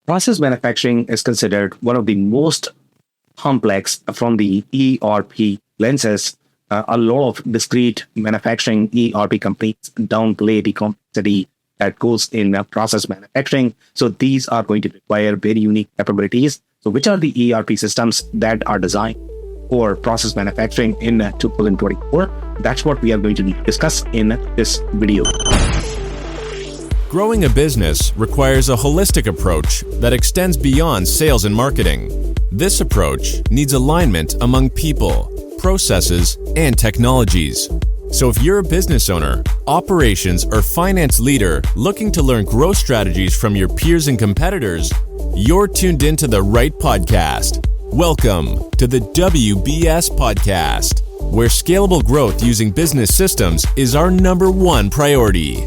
Process manufacturing is considered one of the most complex from the ERP lenses. A lot of discrete manufacturing ERP companies downplay the complexity that goes in process manufacturing. So these are going to require very unique capabilities. So which are the ERP systems that are designed for process manufacturing in 2024? That's what we are going to discuss in this video. Growing a business requires a holistic approach that extends beyond sales and marketing. This approach needs alignment among people, processes, and technologies. So if you're a business owner, operations, or finance leader looking to learn growth strategies from your peers and competitors, you're tuned into the right podcast. Welcome to the WBS Podcast, where scalable growth using business systems is our number one priority.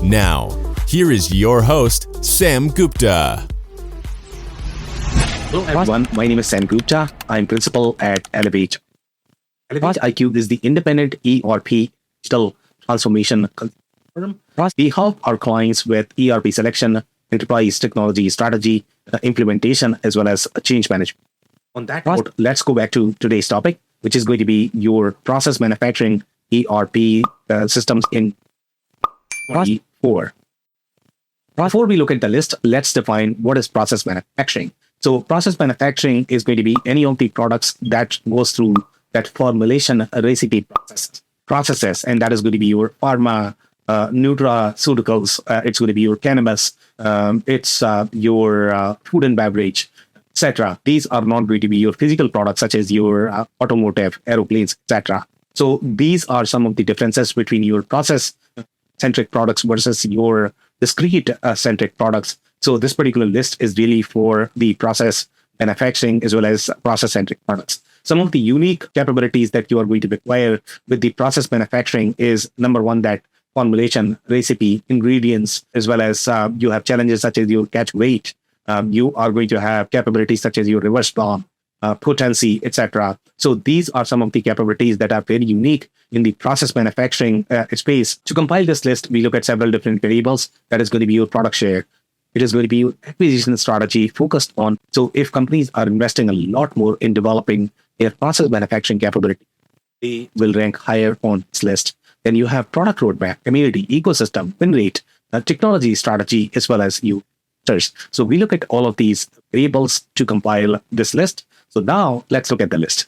Now, here is your host, Sam Gupta. Hello everyone, my name is Sam Gupta. I'm principal at Elevate. Elevate IQ is the independent ERP digital transformation firm. We help our clients with ERP selection, enterprise technology strategy, implementation, as well as change management. On that note, let's go back to today's topic, which is going to be your process manufacturing ERP systems in 2024. Before we look at the list, let's define what is process manufacturing. So process manufacturing is going to be any of the products that goes through that formulation recipe processes, and that is going to be your pharma, nutraceuticals, it's going to be your cannabis, it's your food and beverage, etc. These are not going to be your physical products such as your automotive, aeroplanes, etc. So these are some of the differences between your process-centric products versus your discrete-centric products. So this particular list is really for the process manufacturing as well as process-centric products. Some of the unique capabilities that you are going to require with the process manufacturing is, number one, that formulation, recipe, ingredients, as well as you have challenges such as your catchweight. You are going to have capabilities such as your reverse bomb, potency, etc. So these are some of the capabilities that are very unique in the process manufacturing space. To compile this list, we look at several different variables. That is going to be your product share. It is going to be your acquisition strategy focused on. So if companies are investing a lot more in developing their process manufacturing capability, they will rank higher on this list. Then you have product roadmap, community, ecosystem, win rate, technology strategy, as well as users. So we look at all of these variables to compile this list. So now let's look at the list.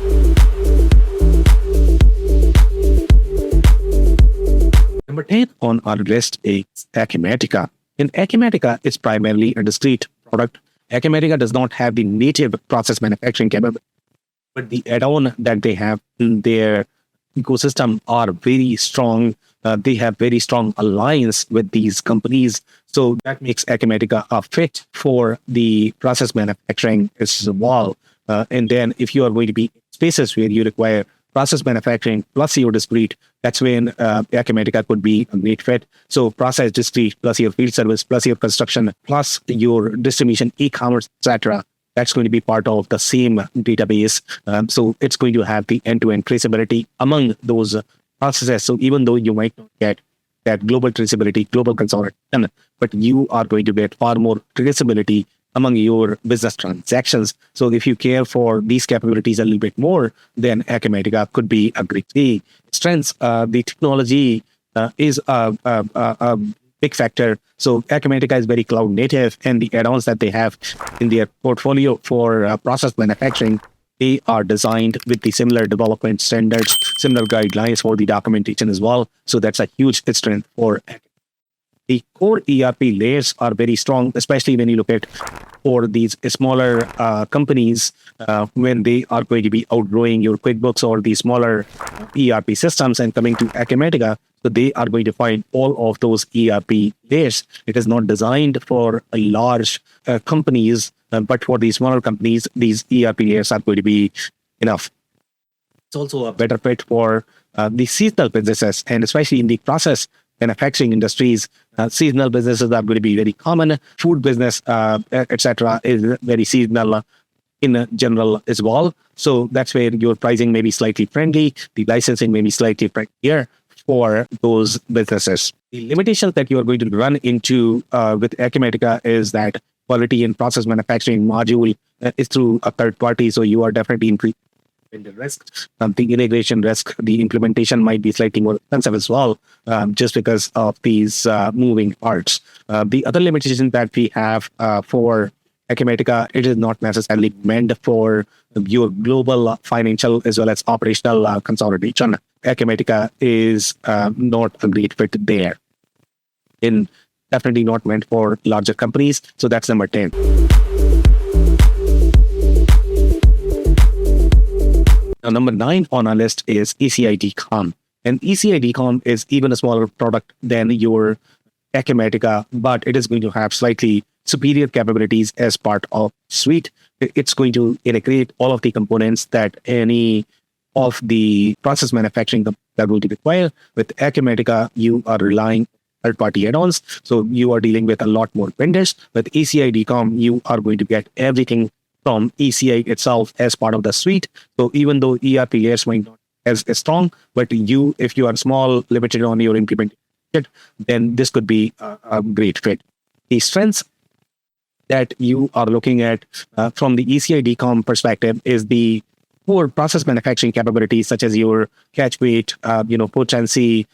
Number 10 on our list is Acumatica. In Acumatica, it's primarily a discrete product. Acumatica does not have the native process manufacturing capability, but the add-on that they have in their ecosystem are very strong. They have very strong alliance with these companies. So that makes Acumatica a fit for the process manufacturing as well. And then if you are going to be spaces where you require process manufacturing plus your discrete, that's when Acumatica could be a great fit. So process discrete plus your field service plus your construction plus your distribution, e-commerce, etc. That's going to be part of the same database. So it's going to have the end-to-end traceability among those processes. So even though you might not get that global traceability, global consolidation, but you are going to get far more traceability among your business transactions. So if you care for these capabilities a little bit more, then Acumatica could be a great strengths. The technology is a big factor. So Acumatica is very cloud native, and the add-ons that they have in their portfolio for process manufacturing, they are designed with the similar development standards, similar guidelines for the documentation as well. So that's a huge strength for Acumatica. The core ERP layers are very strong, especially when you look at for these smaller companies when they are going to be outgrowing your QuickBooks or the smaller ERP systems and coming to Acumatica. So they are going to find all of those ERP layers. It is not designed for large companies, but for these smaller companies, these ERP layers are going to be enough. It's also a better fit for the seasonal businesses, and especially in the process manufacturing industries, seasonal businesses are going to be very common. Food business, etc., is very seasonal in general as well. So that's where your pricing may be slightly friendly. The licensing may be slightly friendlier for those businesses. The limitations that you are going to run into with Acumatica is that quality and process manufacturing module is through a third party. So you are definitely increasing the risk, the integration risk, the implementation might be slightly more expensive as well, just because of these moving parts. The other limitation that we have for Acumatica, it is not necessarily meant for your global financial as well as operational consolidation. Acumatica is not a great fit there. In definitely not meant for larger companies. So that's number 10. Now, number 9 on our list is ECI-DCOM. And ECI-DCOM is even a smaller product than your Acumatica, but it is going to have slightly superior capabilities as part of suite. It's going to integrate all of the components that any of the process manufacturing that will be required. With Acumatica, you are relying on third-party add-ons, so you are dealing with a lot more vendors. With ECI-DCOM, you are going to get everything from ECI itself as part of the suite. So even though ERP layers might not be as strong, but if you are small, limited on your implementation, then this could be a great fit. The strengths that you are looking at from the ECI-DCOM perspective is the core process manufacturing capabilities, such as your catchweight, potency.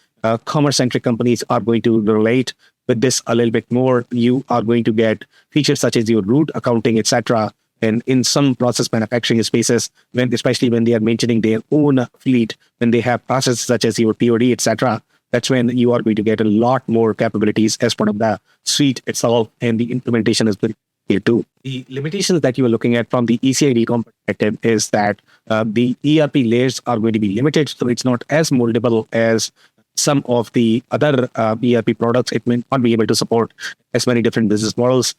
Commerce-centric companies are going to relate with this a little bit more. You are going to get features such as your root accounting, etc. And in some process manufacturing spaces, especially when they are maintaining their own fleet, when they have processes such as your POD, etc., that's when you are going to get a lot more capabilities as part of the suite itself, and the implementation is very clear too. The limitations that you are looking at from the ECI-DCOM perspective is that the ERP layers are going to be limited, so it's not as moldable as some of the other ERP products. It may not be able to support as many different business models,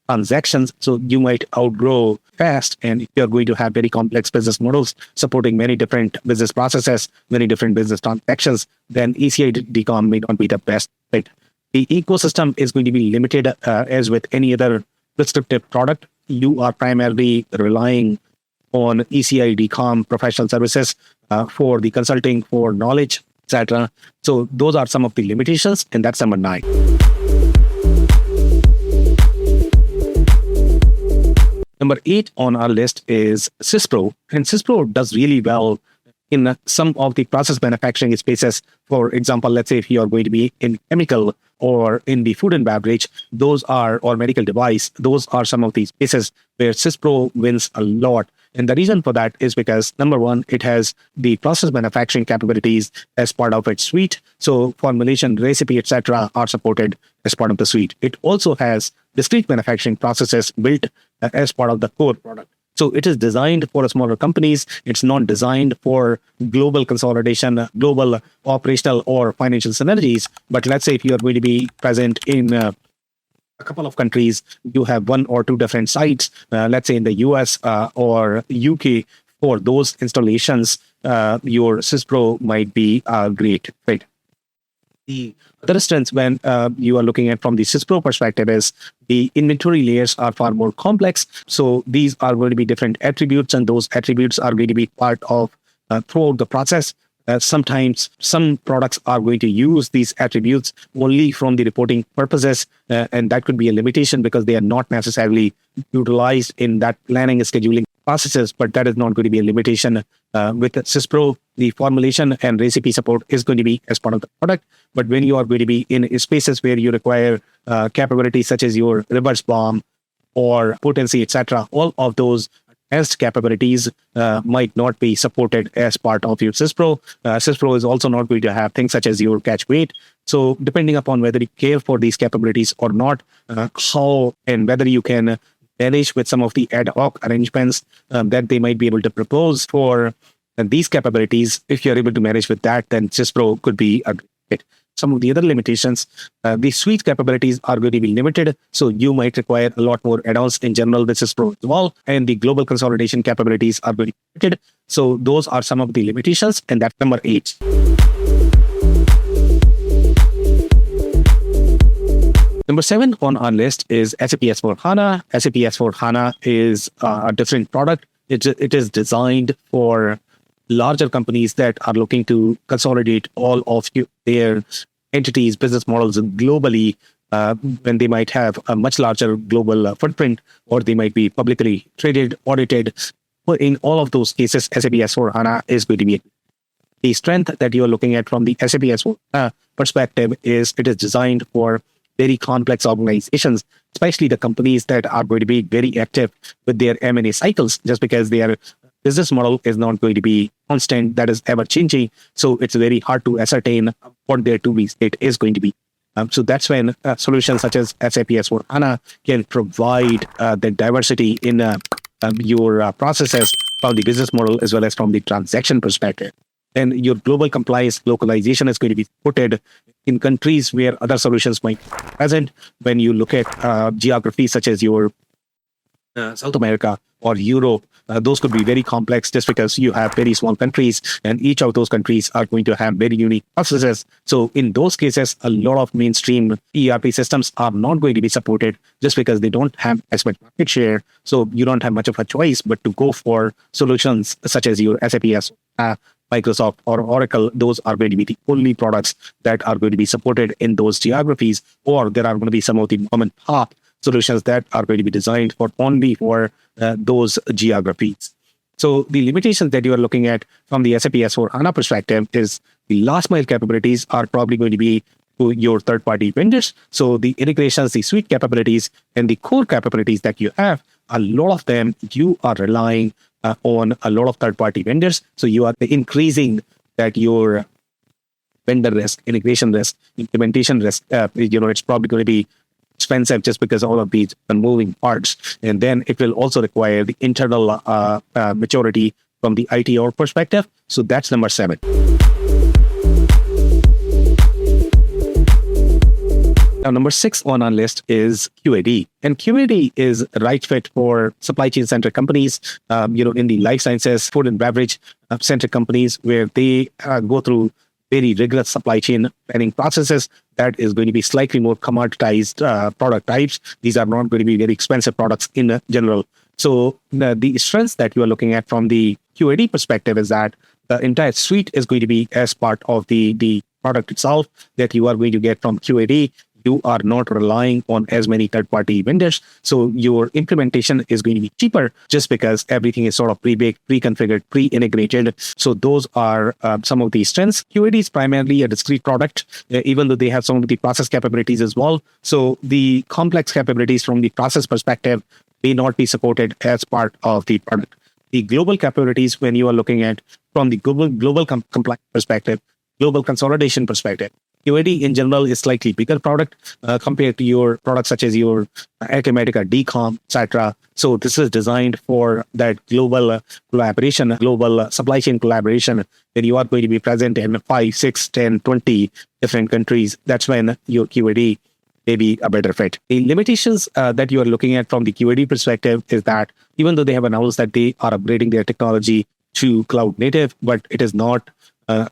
transactions, so you might outgrow fast. And if you're going to have very complex business models supporting many different business processes, many different business transactions, then ECI-DCOM may not be the best fit. The ecosystem is going to be limited as with any other prescriptive product. You are primarily relying on ECI-DCOM professional services for the consulting, for knowledge, etc. So those are some of the limitations, and that's number 9. Number 8 on our list is Syspro, and Syspro does really well in some of the process manufacturing spaces. For example, let's say if you are going to be in chemical or in the food and beverage, or medical device, those are some of these spaces where Syspro wins a lot. And the reason for that is because, number one, it has the process manufacturing capabilities as part of its suite. So formulation, recipe, etc. are supported as part of the suite. It also has discrete manufacturing processes built as part of the core product. So it is designed for smaller companies. It's not designed for global consolidation, global operational or financial synergies. But let's say if you are going to be present in a couple of countries, you have 1 or 2 different sites, let's say in the US or UK, for those installations, your Syspro might be a great fit. The other strengths when you are looking at from the Syspro perspective is the inventory layers are far more complex. So these are going to be different attributes, and those attributes are going to be part of throughout the process. Sometimes some products are going to use these attributes only from the reporting purposes, and that could be a limitation because they are not necessarily utilized in that planning and scheduling processes, but that is not going to be a limitation. With Syspro, the formulation and recipe support is going to be as part of the product. But when you are going to be in spaces where you require capabilities such as your reverse bomb or potency, etc., all of those advanced capabilities might not be supported as part of your Syspro. Syspro is also not going to have things such as your catch weight. So depending upon whether you care for these capabilities or not, how and whether you can manage with some of the ad hoc arrangements that they might be able to propose for these capabilities, if you're able to manage with that, then Syspro could be a great fit. Some of the other limitations, the suite capabilities are going to be limited, so you might require a lot more add-ons in general with Syspro as well, and the global consolidation capabilities are going to be limited. So those are some of the limitations, and that's number 8. Number 7 on our list is SAP S/4HANA. SAP S/4HANA is a different product. It is designed for larger companies that are looking to consolidate all of their entities, business models globally when they might have a much larger global footprint, or they might be publicly traded, audited. Well, in all of those cases, SAP S/4HANA is going to be the strength that you are looking at from the SAP S/4HANA perspective is it is designed for very complex organizations, especially the companies that are going to be very active with their M&A cycles, just because their business model is not going to be constant, that is ever changing. So it's very hard to ascertain what their to-be state is going to be. So that's when solutions such as SAP S/4HANA can provide the diversity in your processes from the business model as well as from the transaction perspective. And your global compliance localization is going to be supported in countries where other solutions might be present. When you look at geographies such as your South America or Europe, those could be very complex just because you have very small countries and each of those countries are going to have very unique processes. So in those cases, a lot of mainstream ERP systems are not going to be supported just because they don't have as much market share. So you don't have much of a choice but to go for solutions such as your SAP, Microsoft or Oracle. Those are going to be the only products that are going to be supported in those geographies, or there are going to be some of the mom and pop solutions that are going to be designed for only for those geographies. So the limitations that you are looking at from the SAP S/4HANA perspective is the last mile capabilities are probably going to be to your third-party vendors. So the integrations, the suite capabilities, and the core capabilities that you have, a lot of them you are relying on a lot of third-party vendors. So you are increasing that your vendor risk, integration risk, implementation risk. It's probably going to be expensive just because all of these are moving parts. And then it will also require the internal maturity from the IT org perspective. So that's number 7. Now, number 6 on our list is QAD. And QAD is a right fit for supply chain centric companies, in the life sciences, food and beverage centric companies where they go through very rigorous supply chain planning processes that is going to be slightly more commoditized product types. These are not going to be very expensive products in general. So the strengths that you are looking at from the QAD perspective is that the entire suite is going to be as part of the product itself that you are going to get from QAD. You are not relying on as many third-party vendors. So your implementation is going to be cheaper just because everything is sort of pre-baked, pre-configured, pre-integrated. So those are some of the strengths. QAD is primarily a discrete product, even though they have some of the process capabilities as well. So the complex capabilities from the process perspective may not be supported as part of the product. The global capabilities, when you are looking at from the global compliance perspective, global consolidation perspective, QAD in general is slightly bigger product compared to your products such as your Acumatica, DCOM, etc. So this is designed for that global collaboration, global supply chain collaboration, when you are going to be present in 5, 6, 10, 20 different countries. That's when your QAD may be a better fit. The limitations that you are looking at from the QAD perspective is that even though they have announced that they are upgrading their technology to cloud native, but it is not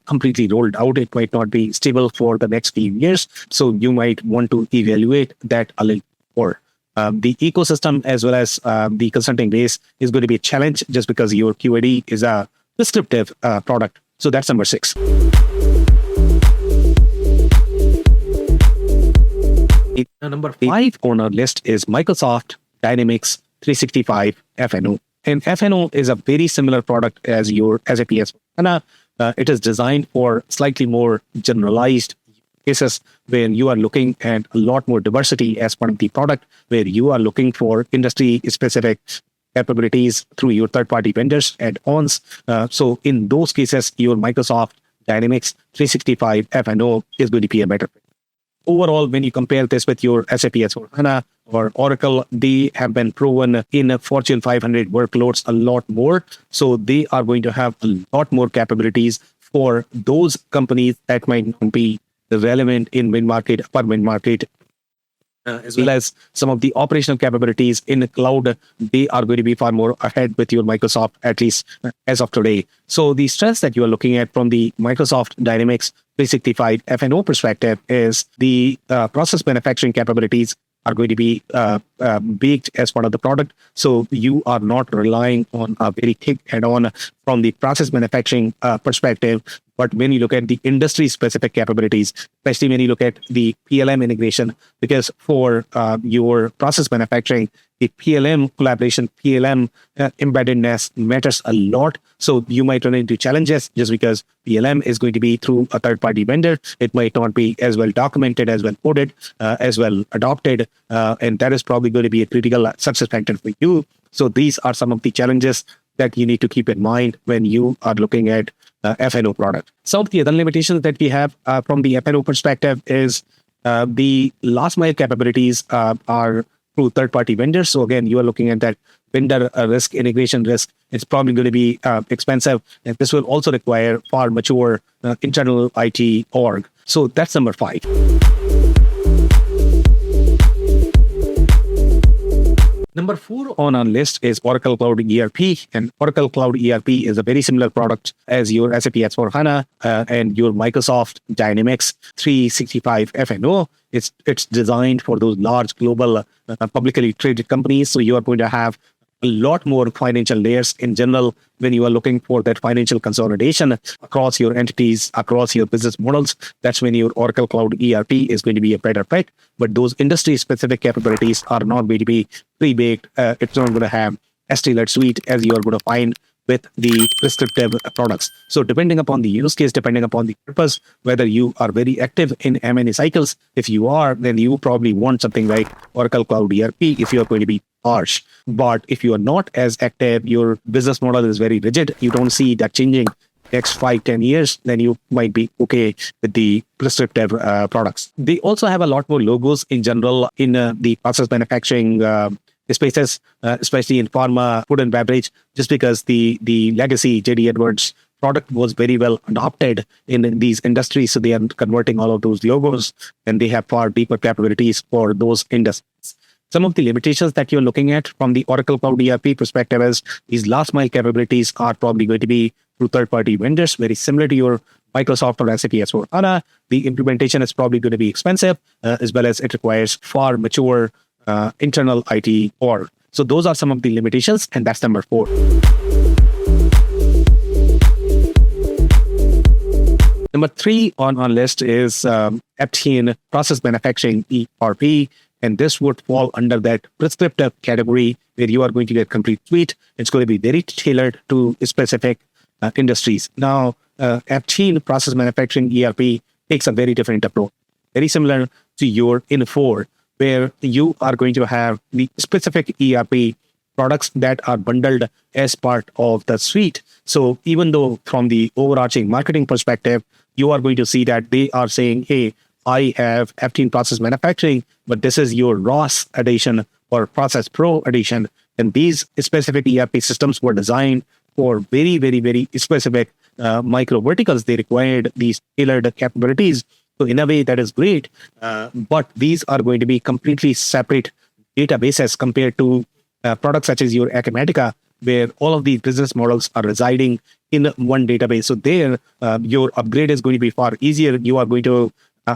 completely rolled out. It might not be stable for the next few years. So you might want to evaluate that a little more. The ecosystem as well as the consulting base is going to be a challenge just because your QAD is a prescriptive product. So that's number 6. Number 5 on our list is Microsoft Dynamics 365 FNO. And FNO is a very similar product as your SAP S/4HANA. It is designed for slightly more generalized cases where you are looking at a lot more diversity as part of the product, where you are looking for industry-specific capabilities through your third-party vendors and ons. So in those cases, your Microsoft Dynamics 365 FNO is going to be a better fit. Overall, when you compare this with your SAP S/4HANA or Oracle, they have been proven in Fortune 500 workloads a lot more. So they are going to have a lot more capabilities for those companies that might not be relevant in mid-market, upper mid-market, as well as some of the operational capabilities in the cloud. They are going to be far more ahead with your Microsoft, at least as of today. So the strengths that you are looking at from the Microsoft Dynamics 365 FNO perspective is the process manufacturing capabilities are going to be baked as part of the product. So you are not relying on a very thick add-on from the process manufacturing perspective. But when you look at the industry-specific capabilities, especially when you look at the PLM integration, because for your process manufacturing, the PLM collaboration, PLM embeddedness matters a lot. So you might run into challenges just because PLM is going to be through a third-party vendor. It might not be as well documented, as well coded, as well adopted, and that is probably going to be a critical success factor for you. So these are some of the challenges that you need to keep in mind when you are looking at F&O product. Some of the other limitations that we have from the F&O perspective is the last mile capabilities are through third-party vendors. So again, you are looking at that vendor risk, integration risk. It's probably going to be expensive. And this will also require far mature internal IT org. So that's number 5. Number 4 on our list is Oracle Cloud ERP. And Oracle Cloud ERP is a very similar product as your SAP S/4HANA and your Microsoft Dynamics 365 F&O. It's designed for those large global publicly traded companies. So you are going to have a lot more financial layers in general when you are looking for that financial consolidation across your entities, across your business models. That's when your Oracle Cloud ERP is going to be a better fit. But those industry-specific capabilities are not going to be pre-baked. It's not going to have ST-led suite as you are going to find with the prescriptive products. So depending upon the use case, depending upon the purpose, whether you are very active in M&A cycles, if you are, then you probably want something like Oracle Cloud ERP if you are going to be harsh. But if you are not as active, your business model is very rigid, you don't see that changing next 5-10 years, then you might be okay with the prescriptive products. They also have a lot more logos in general in the process manufacturing spaces, especially in pharma, food and beverage, just because the legacy JD Edwards product was very well adopted in these industries. So they are converting all of those logos and they have far deeper capabilities for those industries. Some of the limitations that you're looking at from the Oracle Cloud ERP perspective is these last mile capabilities are probably going to be through third-party vendors, very similar to your Microsoft or SAP S/4HANA. The implementation is probably going to be expensive, as well as it requires far mature internal IT org. So those are some of the limitations, and that's number 4. Number 3 on our list is Aptean Process Manufacturing ERP, and this would fall under that prescriptive category where you are going to get complete suite. It's going to be very tailored to specific industries. Now, Aptean Process Manufacturing ERP takes a very different approach, very similar to your Infor, where you are going to have the specific ERP products that are bundled as part of the suite. So even though from the overarching marketing perspective, you are going to see that they are saying, hey, I have Aptean Process Manufacturing, but this is your ROS edition or Process Pro edition. And these specific ERP systems were designed for very, very, very specific micro verticals. They required these tailored capabilities. So in a way, that is great. But these are going to be completely separate databases compared to products such as your Acumatica, where all of these business models are residing in one database. So there, your upgrade is going to be far easier. You are going to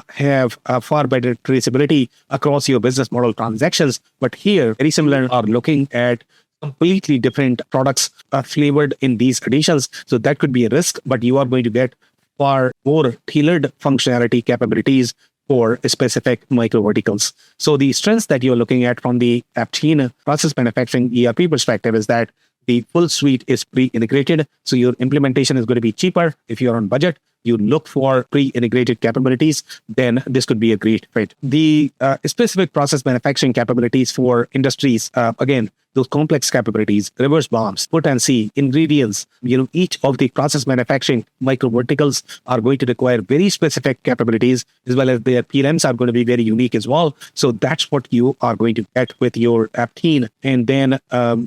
have a far better traceability across your business model transactions. But here, very similar, are looking at completely different products flavored in these editions. So that could be a risk, but you are going to get far more tailored functionality capabilities for specific micro verticals. So the strengths that you're looking at from the Aptean Process Manufacturing ERP perspective is that the full suite is pre-integrated. So your implementation is going to be cheaper. If you're on budget, you look for pre-integrated capabilities, then this could be a great fit. The specific process manufacturing capabilities for industries, again, those complex capabilities, reverse bombs, potency, ingredients, each of the process manufacturing micro verticals are going to require very specific capabilities, as well as their PLMs are going to be very unique as well. So that's what you are going to get with your Aptean. And then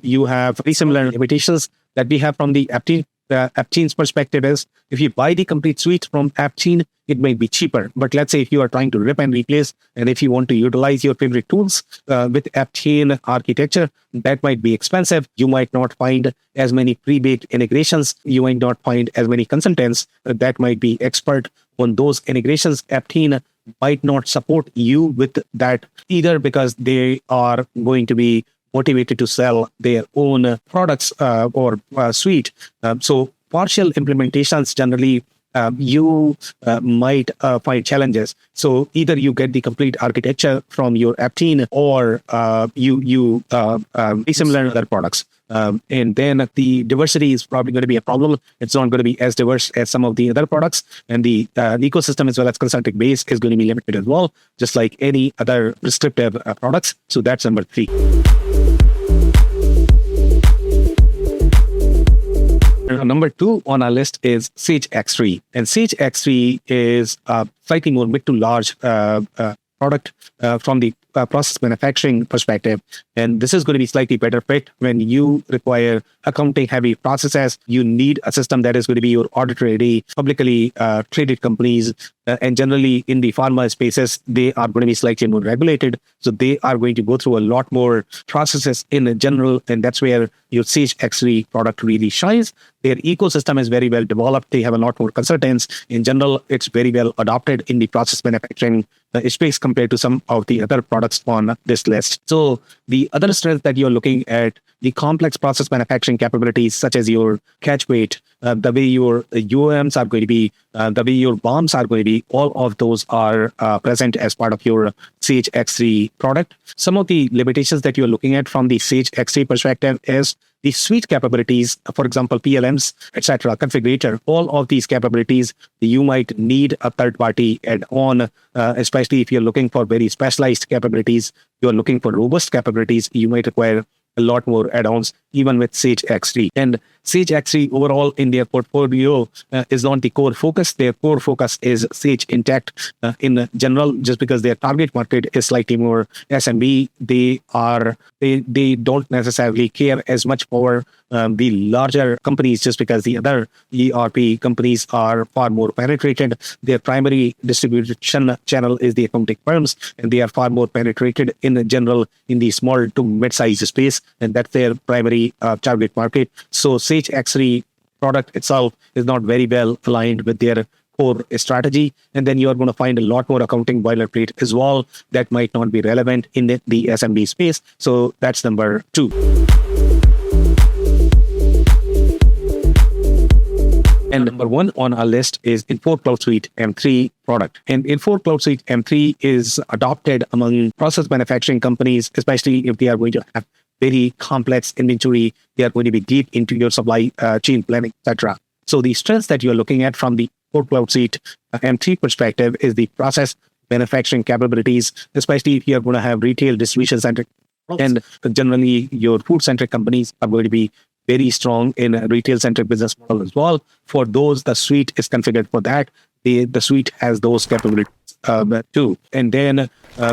you have very similar limitations that we have from the Aptean. Aptean's perspective is if you buy the complete suite from Aptean, it might be cheaper. But let's say if you are trying to rip and replace, and if you want to utilize your favorite tools with Aptean architecture, that might be expensive. You might not find as many pre-baked integrations. You might not find as many consultants that might be expert on those integrations. Aptean might not support you with that, either because they are going to be motivated to sell their own products or suite. So partial implementations generally you might find challenges. So either you get the complete architecture from your app team, or you be similar to other products. And then the diversity is probably going to be a problem. It's not going to be as diverse as some of the other products. And the ecosystem as well as consulting base is going to be limited as well, just like any other prescriptive products. So that's number 3. Number 2 on our list is Sage X3. And Sage X3 is a slightly more mid to large product from the process manufacturing perspective. And this is going to be slightly better fit when you require accounting heavy processes. You need a system that is going to be your audit ready, publicly traded companies. And generally in the pharma spaces, they are going to be slightly more regulated. So they are going to go through a lot more processes in general. And that's where your Sage X3 product really shines. Their ecosystem is very well developed. They have a lot more consultants. In general, it's very well adopted in the process manufacturing space compared to some of the other products on this list. So the other strength that you're looking at, the complex process manufacturing capabilities, such as your catchweight, the way your UOMs are going to be, the way your bombs are going to be, all of those are present as part of your Sage X3 product. Some of the limitations that you're looking at from the Sage X3 perspective is the suite capabilities, for example, PLMs, etc., configurator, all of these capabilities, you might need a third-party add-on, especially if you're looking for very specialized capabilities, you're looking for robust capabilities, you might require a lot more add-ons, even with Sage X3. And Sage X3 overall in their portfolio is not the core focus. Their core focus is Sage Intacct in general, just because their target market is slightly more SMB. They don't necessarily care as much for the larger companies, just because the other ERP companies are far more penetrated. Their primary distribution channel is the accounting firms, and they are far more penetrated in general in the small to mid-sized space, and that's their primary target market. So Sage X3 product itself is not very well aligned with their core strategy. And then you are going to find a lot more accounting boilerplate as well that might not be relevant in the SMB space. So that's number 2. And number 1 on our list is Infor Cloud Suite M3 product. And Infor Cloud Suite M3 is adopted among process manufacturing companies, especially if they are going to have very complex inventory. They are going to be deep into your supply chain planning, etc. So the strengths that you're looking at from the Infor Cloud Suite M3 perspective is the process manufacturing capabilities, especially if you're going to have retail distribution centric. And generally, your food-centric companies are going to be very strong in a retail-centric business model as well. For those, the suite is configured for that. The suite has those capabilities too. And then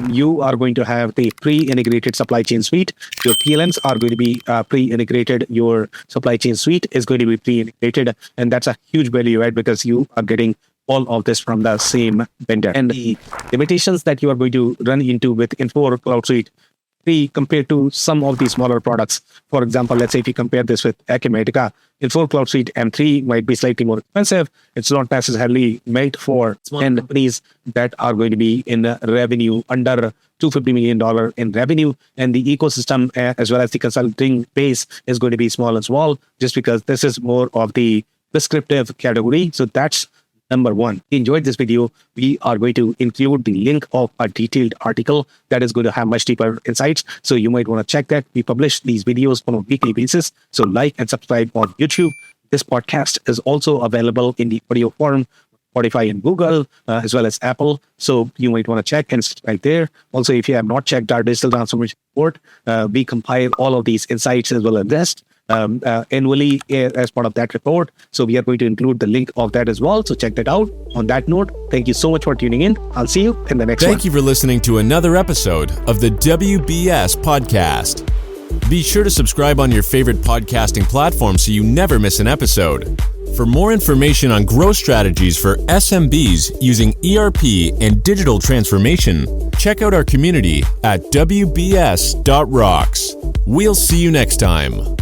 you are going to have the pre-integrated supply chain suite. Your PLMs are going to be pre-integrated. Your supply chain suite is going to be pre-integrated. And that's a huge value add because you are getting all of this from the same vendor. And the limitations that you are going to run into with Infor Cloud Suite compared to some of the smaller products. For example, let's say if you compare this with Acumatica, Infor Cloud Suite M3 might be slightly more expensive. It's not necessarily made for small companies that are going to be in revenue under $250 million in revenue. And the ecosystem as well as the consulting base is going to be small as well, just because this is more of the prescriptive category. So that's number 1. If you enjoyed this video, we are going to include the link of a detailed article that is going to have much deeper insights. So you might want to check that. We publish these videos on a weekly basis. So like and subscribe on YouTube. This podcast is also available in the audio form, Spotify and Google, as well as Apple. So you might want to check and subscribe there. Also, if you have not checked our digital transformation report, we compile all of these insights as well as rest annually as part of that report. So we are going to include the link of that as well. So check that out. On that note, thank you so much for tuning in. I'll see you in the next one. Thank you for listening to another episode of the WBS podcast. Be sure to subscribe on your favorite podcasting platform so you never miss an episode. For more information on growth strategies for SMBs using ERP and digital transformation, check out our community at WBS.rocks. We'll see you next time.